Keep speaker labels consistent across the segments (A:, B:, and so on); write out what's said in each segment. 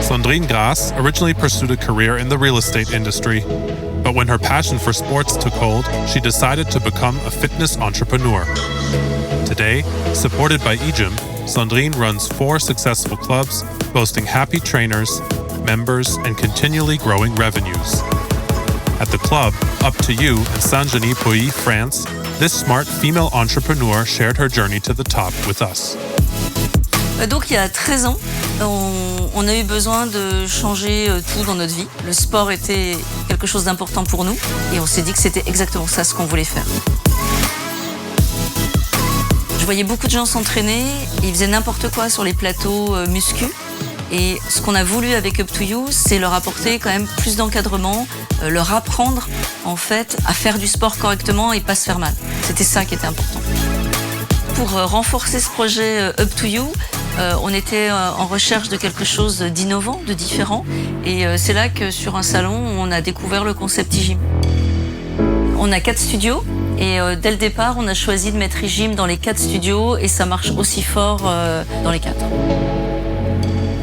A: Sandrine Grass originally pursued a career in the real estate industry, but when her passion for sports took hold, she decided to become a fitness entrepreneur. Today, supported by eGym, Sandrine runs 4 successful clubs, boasting happy trainers, members, and continually growing revenues. At the club, Up to You in Saint-Genis-Pouilly, France, this smart female entrepreneur shared her journey to the top with us.
B: Donc il y a 13 ans, on a eu besoin de changer tout dans notre vie. Le sport était quelque chose d'important pour nous et on s'est dit que c'était exactement ça ce qu'on voulait faire. Je voyais beaucoup de gens s'entraîner, ils faisaient n'importe quoi sur les plateaux muscu. Et ce qu'on a voulu avec Up to You, c'est leur apporter quand même plus d'encadrement, leur apprendre en fait à faire du sport correctement et pas se faire mal. C'était ça qui était important. Pour renforcer ce projet Up to You, on était en recherche de quelque chose d'innovant, de différent. Et c'est là que sur un salon, on a découvert le concept eGym. On a 4 studios et dès le départ, on a choisi de mettre eGym dans les 4 studios et ça marche aussi fort dans les 4.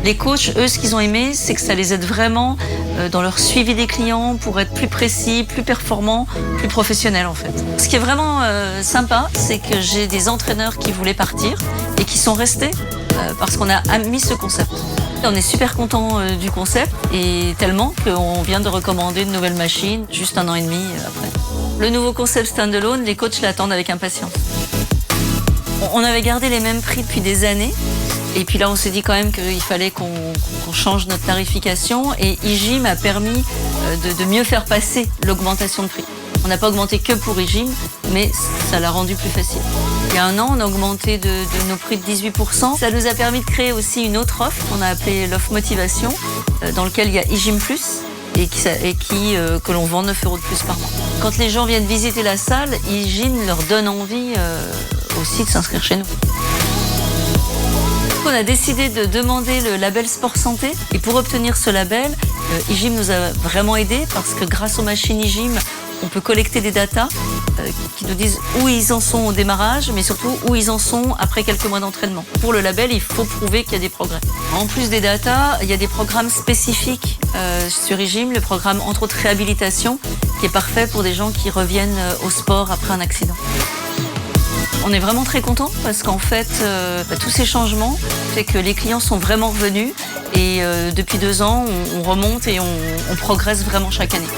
B: Les coachs, eux, ce qu'ils ont aimé, c'est que ça les aide vraiment dans leur suivi des clients pour être plus précis, plus performants, plus professionnels en fait. Ce qui est vraiment sympa, c'est que j'ai des entraîneurs qui voulaient partir et qui sont restés parce qu'on a mis ce concept. On est super content du concept et tellement qu'on vient de recommander une nouvelle machine juste 1 an et demi après. Le nouveau concept standalone, les coachs l'attendent avec impatience. On avait gardé les mêmes prix depuis des années. Et puis là, on s'est dit quand même qu'il fallait qu'on change notre tarification et eGym a permis de mieux faire passer l'augmentation de prix. On n'a pas augmenté que pour eGym, mais ça l'a rendu plus facile. Il y a 1 an, on a augmenté de nos prix de 18%. Ça nous a permis de créer aussi une autre offre qu'on a appelée l'offre motivation, dans laquelle il y a eGym Plus et que l'on vend 9 € de plus par mois. Quand les gens viennent visiter la salle, eGym leur donne envie aussi de s'inscrire chez nous. On a décidé de demander le label Sport Santé et pour obtenir ce label, eGym nous a vraiment aidés parce que grâce aux machines eGym, on peut collecter des datas qui nous disent où ils en sont au démarrage, mais surtout où ils en sont après quelques mois d'entraînement. Pour le label, il faut prouver qu'il y a des progrès. En plus des datas, il y a des programmes spécifiques sur eGym, le programme entre autres réhabilitation, qui est parfait pour des gens qui reviennent au sport après un accident. On est vraiment très contents parce qu'en fait, tous ces changements fait que les clients sont vraiment revenus et depuis 2 ans, on remonte et on progresse vraiment chaque année.